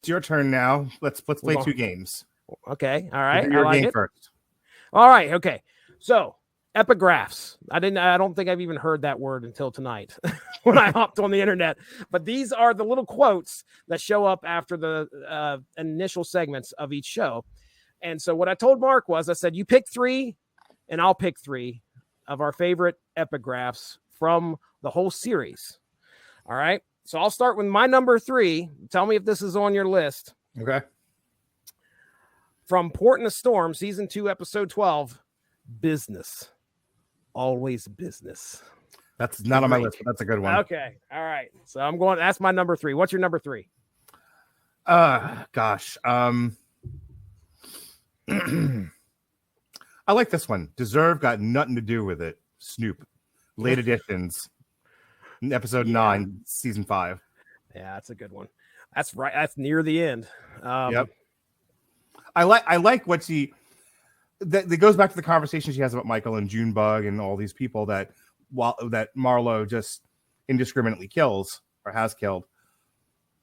It's your turn now. Let's play two games. Okay. All right. Your I like game it. first. All right. Okay. So epigraphs. I don't think I've even heard that word until tonight when I hopped on the internet. But these are the little quotes that show up after the initial segments of each show. And so what I told Mark was, I said, you pick 3 and I'll pick 3 of our favorite epigraphs from the whole series. All right. So I'll start with my number 3. Tell me if this is on your list. Okay. From Port in a Storm, season 2, episode 12, business. Always business. That's not on my list, but that's a good one. Okay. All right. So I'm going, that's my number 3. What's your number 3? Gosh. I like this one. Deserve got nothing to do with it. Snoop. Late editions. Episode 9, season 5. Yeah, that's a good one. That's right. That's near the end. Yep. I like what that goes back to the conversation she has about Michael and Junebug and all these people that Marlowe just indiscriminately kills or has killed.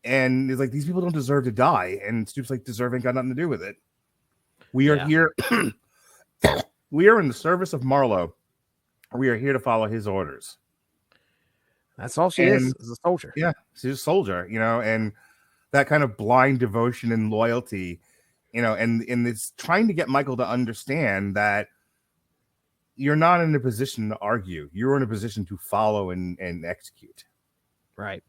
And it's like, these people don't deserve to die. And Snoop's like, deserve ain't got nothing to do with it. We are here. We are in the service of Marlowe. We are here to follow his orders. That's all she is a soldier. Yeah, she's a soldier, and that kind of blind devotion and loyalty, and it's trying to get Michael to understand that you're not in a position to argue. You're in a position to follow and execute. Right.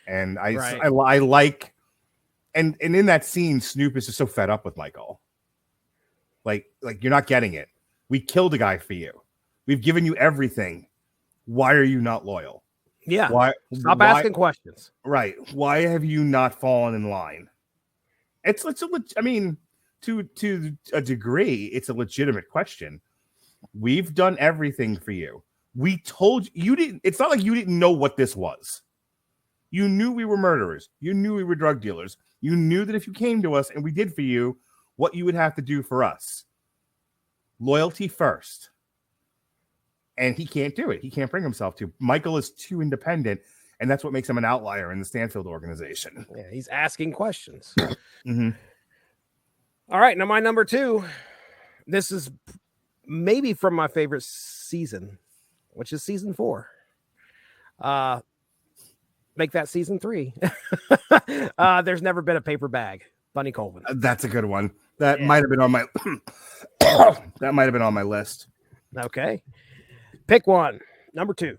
And I like, and in that scene, Snoop is just so fed up with Michael. Like you're not getting it. We killed a guy for you. We've given you everything. Why are you not loyal? Yeah. Stop asking questions. Right. Why have you not fallen in line? I mean, to a degree, it's a legitimate question. We've done everything for you. We told you didn't. It's not like you didn't know what this was. You knew we were murderers. You knew we were drug dealers. You knew that if you came to us and we did for you what you would have to do for us. Loyalty first. And he can't do it. He can't bring himself to. Michael is too independent, and that's what makes him an outlier in the Stanfield organization. Yeah, he's asking questions. Mm-hmm. All right, now my number 2. This is maybe from my favorite season, which is season 4. Make that season 3. There's never been a paper bag. Bunny Colvin. That's a good one. That might have been on my that might have been on my list. Okay. Pick one. Number 2.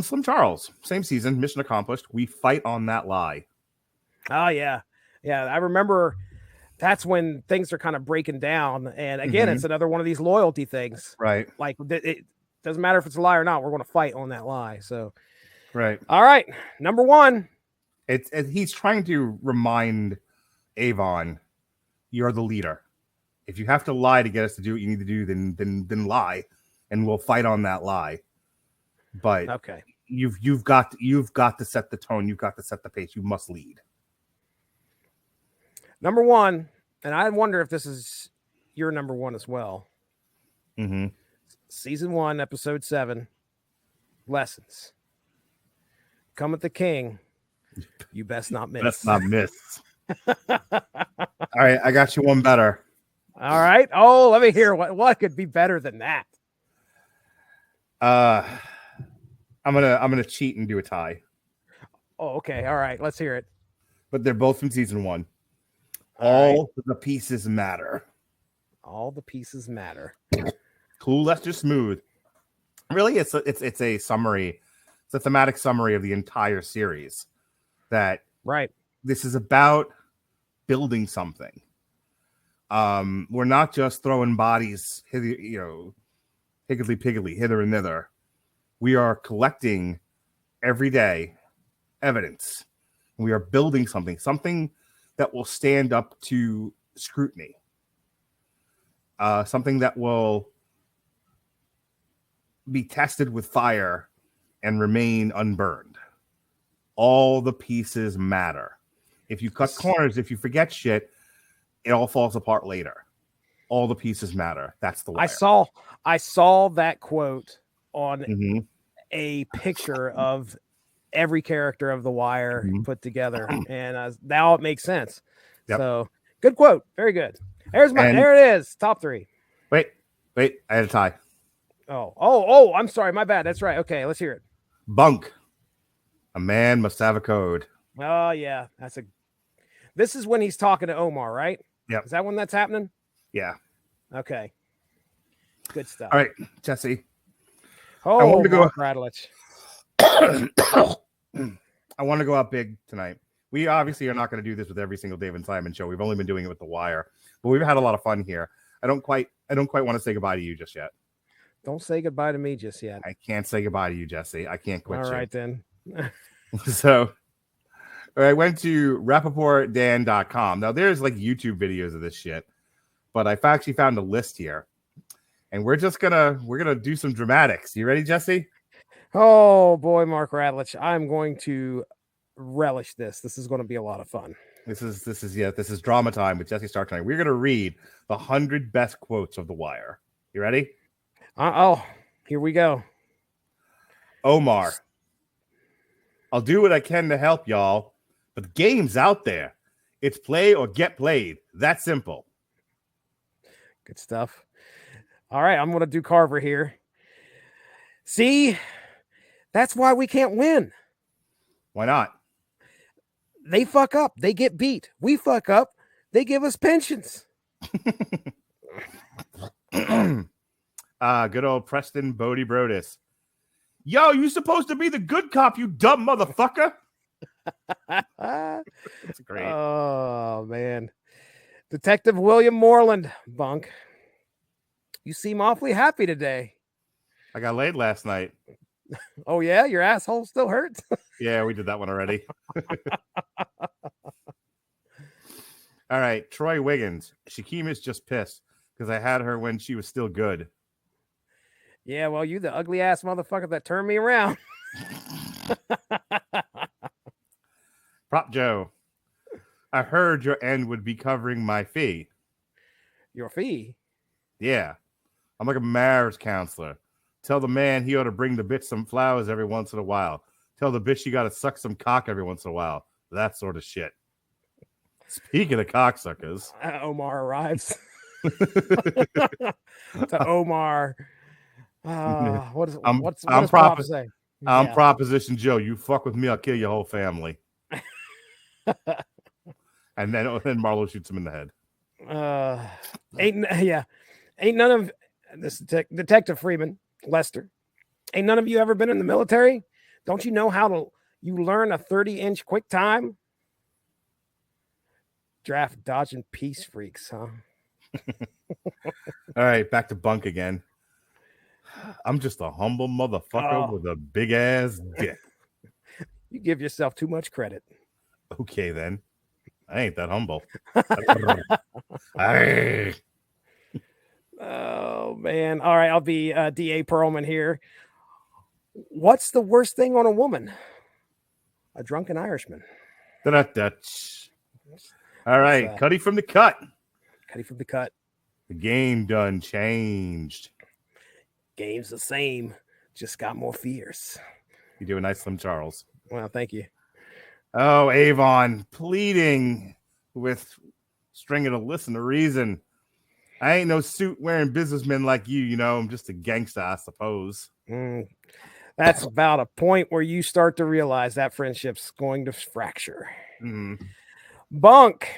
Slim Charles. Same season. Mission accomplished. We fight on that lie. Oh, yeah. Yeah, I remember that's when things are kind of breaking down. And again, it's another one of these loyalty things. Right. Like, it doesn't matter if it's a lie or not. We're going to fight on that lie. So, right. All right. Number 1. He's trying to remind Avon, you're the leader. If you have to lie to get us to do what you need to do, then lie, and we'll fight on that lie. But okay, you've got to set the tone. You've got to set the pace. You must lead. Number 1, and I wonder if this is your number 1 as well. Mm-hmm. Season 1, episode 7. Lessons. Come at the king. You best not miss. Best not miss. All right, I got you one better. All right. Oh, let me hear what could be better than that. I'm gonna cheat and do a tie. Oh, okay. All right. Let's hear it. But they're both from season 1. All the pieces matter. All the pieces matter. Cool, Lester Smooth. Really, it's a summary. It's a thematic summary of the entire series. That right. This is about building something. We're not just throwing bodies, higgledy-piggledy, hither and thither. We are collecting every day evidence. We are building something that will stand up to scrutiny. Something that will be tested with fire and remain unburned. All the pieces matter. If you cut corners, if you forget shit, it all falls apart later. All the pieces matter. That's the wire. I saw that quote on a picture of every character of The Wire Mhm. put together, and now it makes sense. Yep. So good quote, very good. And There it is, top 3. Wait, I had a tie. Oh, I'm sorry, my bad. That's right. Okay, let's hear it. Bunk. A man must have a code. Oh yeah, this is when he's talking to Omar, right? Yep. Is that when that's happening? Yeah. Okay. Good stuff. All right, Jesse. Oh, I want to Mark Radulich. I want to go out big tonight. We obviously are not going to do this with every single David Simon show. We've only been doing it with The Wire, but we've had a lot of fun here. I don't quite want to say goodbye to you just yet. Don't say goodbye to me just yet. I can't say goodbye to you, Jesse. I can't quit. All right, then. So I went to RappaportDan.com. Now there's like YouTube videos of this shit, but I've actually found a list here, and we're gonna do some dramatics. You ready, Jesse? Oh boy, Mark Radulich. I'm going to relish this. This is going to be a lot of fun. This is drama time with Jesse Starcher. We're gonna read the 100 best quotes of The Wire. You ready? Here we go. Omar. I'll do what I can to help y'all, but the game's out there. It's play or get played. That simple. Good stuff. All right, I'm going to do Carver here. See, that's why we can't win. Why not? They fuck up. They get beat. We fuck up. They give us pensions. Good old Preston Bodie Brodus. Yo, you supposed to be the good cop, you dumb motherfucker. That's great. Oh, man. Detective William Moreland, Bunk. You seem awfully happy today. I got laid last night. Oh, yeah? Your asshole still hurts? Yeah, we did that one already. All right, Troy Wiggins. Shakima's just pissed because I had her when she was still good. Yeah, well, you the ugly ass motherfucker that turned me around. Prop Joe. I heard your end would be covering my fee. Your fee? Yeah. I'm like a marriage counselor. Tell the man he ought to bring the bitch some flowers every once in a while. Tell the bitch she got to suck some cock every once in a while. That sort of shit. Speaking of cocksuckers. Omar arrives. To Omar. What does Pop say? I'm Proposition Joe. You fuck with me, I'll kill your whole family. and then Marlo shoots him in the head. Ain't none of this Detective Freeman, Lester. Ain't none of you ever been in the military? Don't you know you learn a 30-inch quick time? Draft dodging peace freaks, huh? All right, back to Bunk again. I'm just a humble motherfucker with a big ass dick. You give yourself too much credit. Okay, then. I ain't that humble. Oh, man. All right, I'll be D.A. Perlman here. What's the worst thing on a woman? A drunken Irishman. All right, Cuddy from the cut. Cuddy from the cut. The game done changed. Game's the same, just got more fierce. You do a nice Slim Charles. Well, thank you. Oh, Avon pleading with Stringer to listen to reason. I ain't no suit wearing businessman like you, I'm just a gangster, I suppose. That's about a point where you start to realize that friendship's going to fracture. Mm-hmm. Bunk.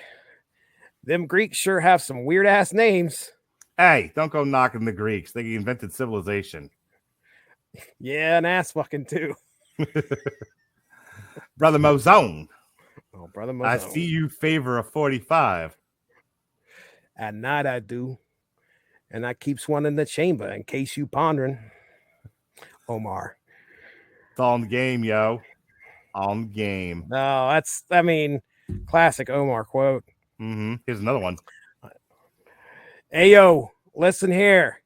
Them Greeks sure have some weird ass names. Hey, don't go knocking the Greeks. They invented civilization. Yeah, and ass fucking too. Brother Mozone. Oh, Brother Mozone. I see you favor a 45. At night I do. And I keeps one in the chamber in case you pondering. Omar. It's all in the game, yo. On the game. No, classic Omar quote. Mm-hmm. Here's another one. Hey, yo, listen here,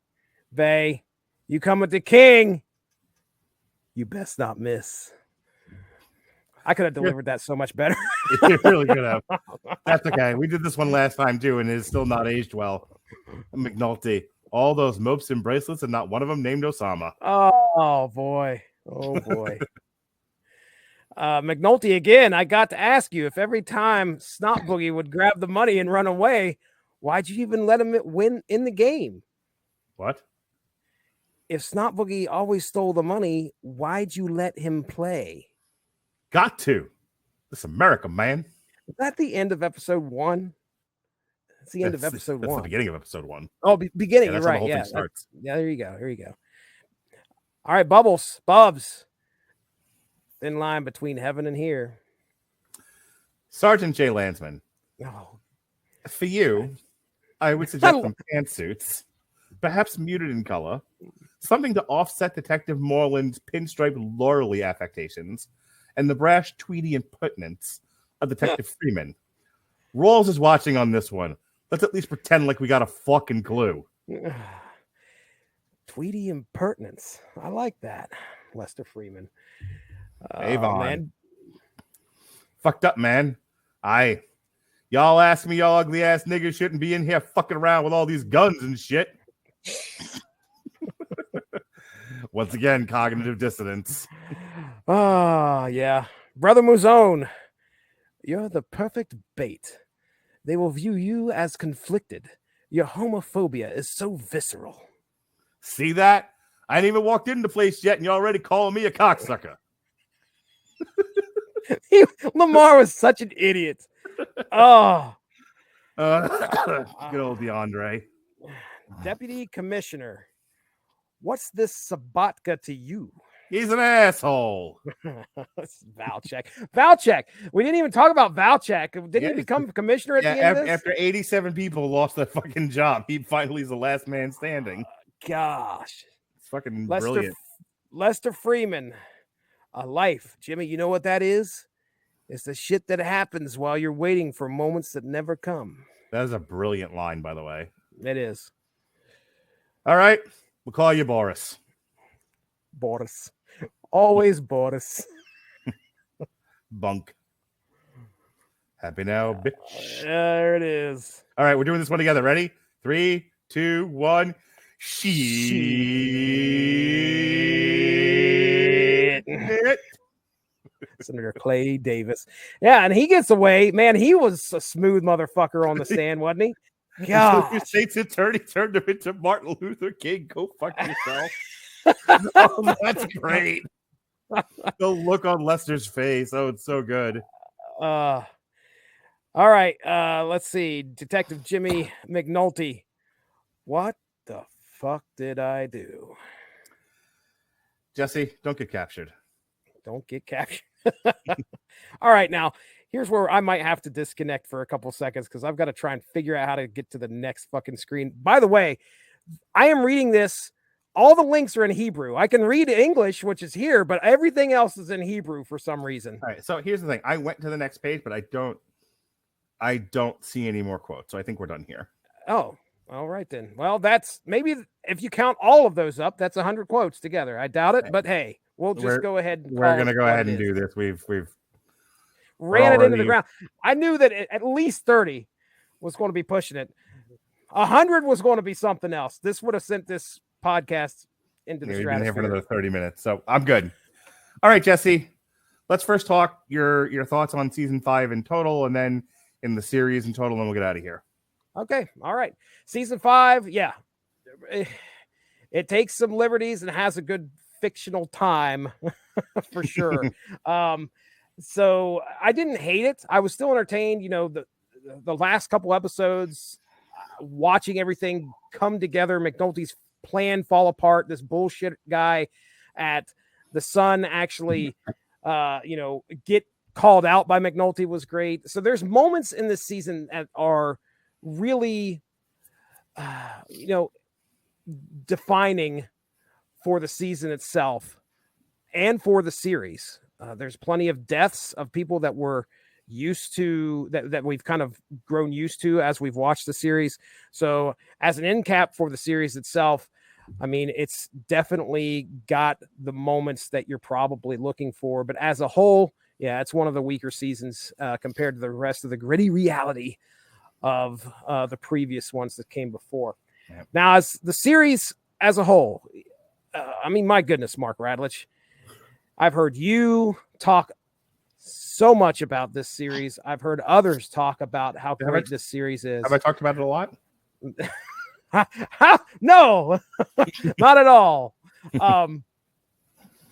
Bay. You come with the king, you best not miss. I could have delivered that so much better. You really could have. That's okay. We did this one last time, too, and it's still not aged well. McNulty. All those mopes and bracelets, and not one of them named Osama. Oh, boy. Oh, boy. McNulty again. I got to ask you, if every time Snot Boogie would grab the money and run away, why'd you even let him win in the game? What? If Snot Boogie always stole the money, why'd you let him play? Got to. This America, man. Is that the end of episode 1? It's the end of episode 1. That's the beginning of episode 1. Oh, beginning. Yeah, You're right. The whole Yeah, thing starts. Yeah, there you go. Here you go. All right, Bubs. Thin line between heaven and here. Sergeant J. Landsman. Oh. For you, I would suggest some pantsuits, perhaps muted in color, something to offset Detective Moreland's pinstripe laurely affectations, and the brash, tweedy impertinence of Detective Freeman. Rawls is watching on this one. Let's at least pretend like we got a fucking clue. Tweedy impertinence. I like that. Lester Freeman. Avon. Man. Fucked up, man. Y'all ask me, y'all ugly ass niggas shouldn't be in here fucking around with all these guns and shit. Once again, cognitive dissonance. Yeah. Brother Muzone, you're the perfect bait. They will view you as conflicted. Your homophobia is so visceral. See that? I ain't even walked into the place yet, and you're already calling me a cocksucker. Lamar was such an idiot. Oh. Good old DeAndre. Deputy Commissioner, what's this Sabatka to you? He's an asshole. Valchek. We didn't even talk about Valchek. Didn't he become commissioner at the end of this? After 87 people lost their fucking job, he finally is the last man standing. Gosh. It's fucking brilliant. Lester Freeman. A life. Jimmy, you know what that is? It's the shit that happens while you're waiting for moments that never come. That is a brilliant line, by the way. It is. All right. We'll call you Boris. Boris. Always Boris. Bunk. Happy now, bitch. There it is. All right. We're doing this one together. Ready? 3, 2, 1. Shit. Senator Clay Davis. Yeah, and he gets away. Man, he was a smooth motherfucker on the stand, wasn't he? God. State's attorney turned him into Martin Luther King. Go fuck yourself. Oh, that's great. The look on Lester's face. Oh, it's so good. All right. Let's see. Detective Jimmy McNulty. What the fuck did I do? Jesse, don't get captured. Don't get captured. All right. Now, here's where I might have to disconnect for a couple seconds because I've got to try and figure out how to get to the next fucking screen. By the way, I am reading this. All the links are in Hebrew. I can read English, which is here, but everything else is in Hebrew for some reason. All right. So here's the thing. I went to the next page, but I don't see any more quotes. So I think we're done here. Oh, all right then. Well, that's maybe if you count all of those up, that's 100 quotes together. I doubt it, but hey, we'll just go ahead. We're going to go ahead and do this. We've ran it into the ground. I knew that at least 30 was going to be pushing it. 100 was going to be something else. This would have sent this podcast into the stratosphere. We've been here for another 30 minutes, so I'm good. All right, Jesse, let's first talk your thoughts on season 5 in total, and then in the series in total, and we'll get out of here. Okay, all right. Season 5, yeah. It takes some liberties and has a good fictional time for sure. So I didn't hate it. I was still entertained. You know, the last couple episodes, watching everything come together, McNulty's plan fall apart. This bullshit guy at the Sun actually, get called out by McNulty was great. So there's moments in this season that are really, defining for the season itself and for the series. There's plenty of deaths of people that we're used to, that we've kind of grown used to as we've watched the series. So as an end cap for the series itself, I mean, it's definitely got the moments that you're probably looking for, but as a whole, yeah, it's one of the weaker seasons compared to the rest of the gritty reality of the previous ones that came before. Yeah. Now, as the series as a whole, I mean, my goodness, Mark Radulich, I've heard you talk so much about this series. I've heard others talk about how great this series is. Have I talked about it a lot? No, not at all.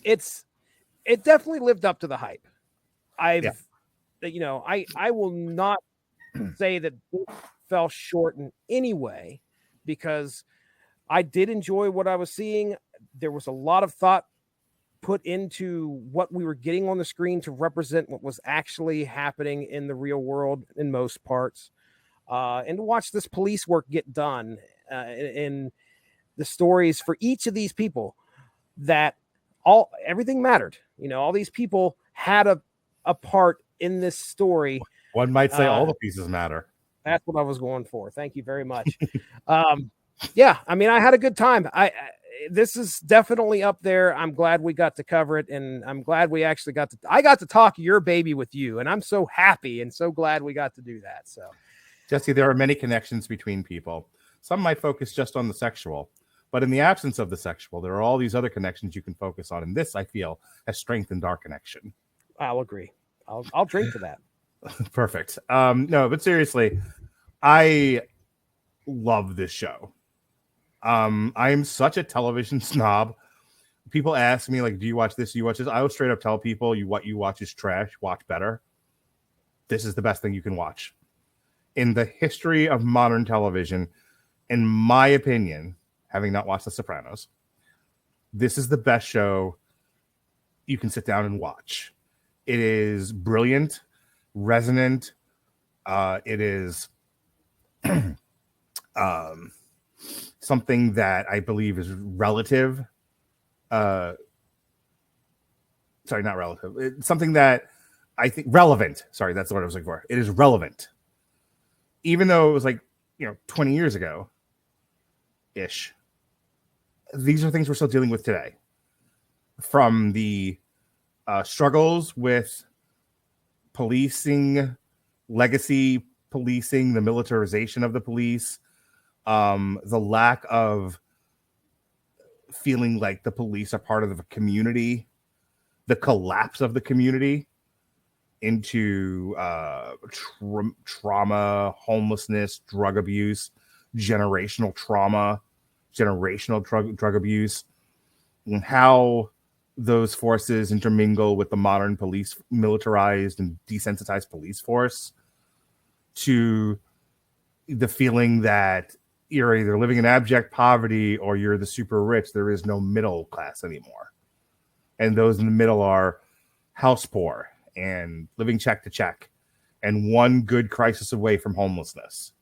It definitely lived up to the hype. I will not say that this fell short in any way, because I did enjoy what I was seeing. There was a lot of thought put into what we were getting on the screen to represent what was actually happening in the real world in most parts. And to watch this police work get done in the stories for each of these people, that everything mattered. All these people had a part in this story. One might say all the pieces matter. That's what I was going for. Thank you very much. Yeah, I mean, I had a good time. This is definitely up there. I'm glad we got to cover it, and I'm glad we actually I got to talk your baby with you, and I'm so happy and so glad we got to do that. So, Jesse, there are many connections between people. Some might focus just on the sexual, but in the absence of the sexual, there are all these other connections you can focus on, and this, I feel, has strengthened our connection. I'll agree. I'll drink to that. Perfect. No, but seriously, I love this show. I am such a television snob. People ask me, like, do you watch this? Do you watch this? I will straight up tell people, what you watch is trash. Watch better. This is the best thing you can watch. In the history of modern television, in my opinion, having not watched The Sopranos, this is the best show you can sit down and watch. It is brilliant, resonant. It is something that I believe is relative. Sorry, not relative. It's something that I think relevant. Sorry, that's the word I was looking for. It is relevant. Even though it was 20 years ago ish. These are things we're still dealing with today. From the struggles with policing, legacy policing, the militarization of the police, the lack of feeling like the police are part of the community, the collapse of the community into trauma, homelessness, drug abuse, generational trauma, generational drug abuse, and how those forces intermingle with the modern police, militarized and desensitized police force, to the feeling that you're either living in abject poverty or you're the super rich. There is no middle class anymore. And those in the middle are house poor and living check to check and one good crisis away from homelessness.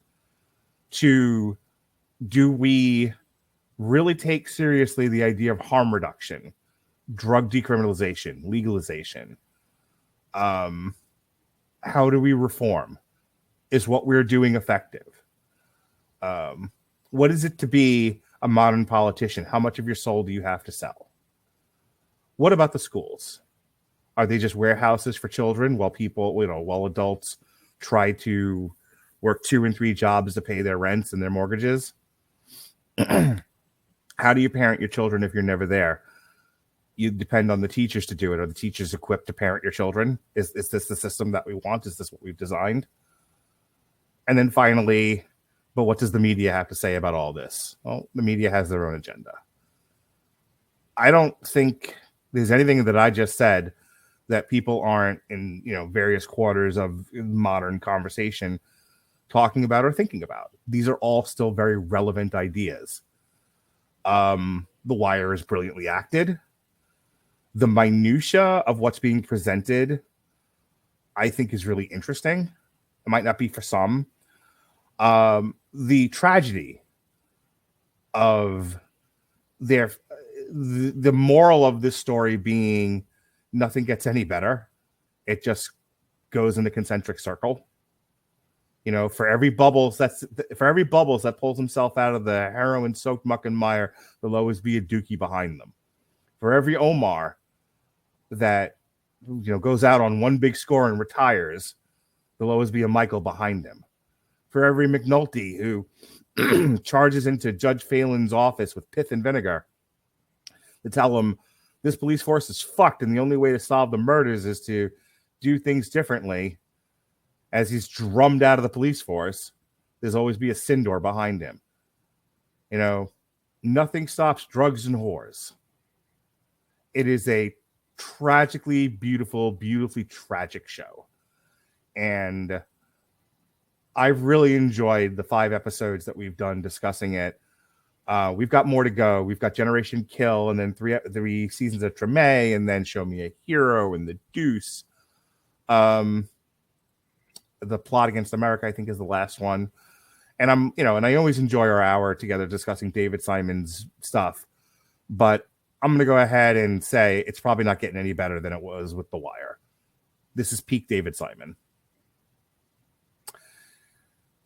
Do we really take seriously the idea of harm reduction, drug decriminalization, legalization? How do we reform? Is what we're doing effective? What is it to be a modern politician? How much of your soul do you have to sell? What about the schools? Are they just warehouses for children while while adults try to work 2 and 3 jobs to pay their rents and their mortgages? How do you parent your children if you're never there? You depend on the teachers to do it. Are the teachers equipped to parent your children? Is this the system that we want? Is this what we've designed? And then finally, but what does the media have to say about all this? Well, the media has their own agenda. I don't think there's anything that I just said that people aren't in, various quarters of modern conversation talking about or thinking about. These are all still very relevant ideas. The Wire is brilliantly acted. The minutia of what's being presented, I think, is really interesting. It might not be for some. The tragedy of the moral of this story being nothing gets any better. It just goes in a concentric circle. For every Bubbles that pulls himself out of the heroin-soaked muck and mire, there'll always be a Dookie behind them. For every Omar that goes out on one big score and retires, there'll always be a Michael behind him. For every McNulty who charges into Judge Phelan's office with pith and vinegar to tell him this police force is fucked and the only way to solve the murders is to do things differently, as he's drummed out of the police force, there's always be a Sindor behind him. You know, nothing stops drugs and whores. It is a tragically beautiful, beautifully tragic show. And I've really enjoyed the 5 episodes that we've done discussing it. We've got more to go. We've got Generation Kill, and then three seasons of Treme, and then Show Me a Hero and The Deuce. The Plot Against America, I think, is the last one. And and I always enjoy our hour together discussing David Simon's stuff. But I'm going to go ahead and say it's probably not getting any better than it was with The Wire. This is peak David Simon.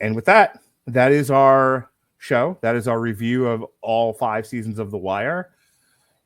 And with that, that is our show. That is our review of all 5 seasons of The Wire.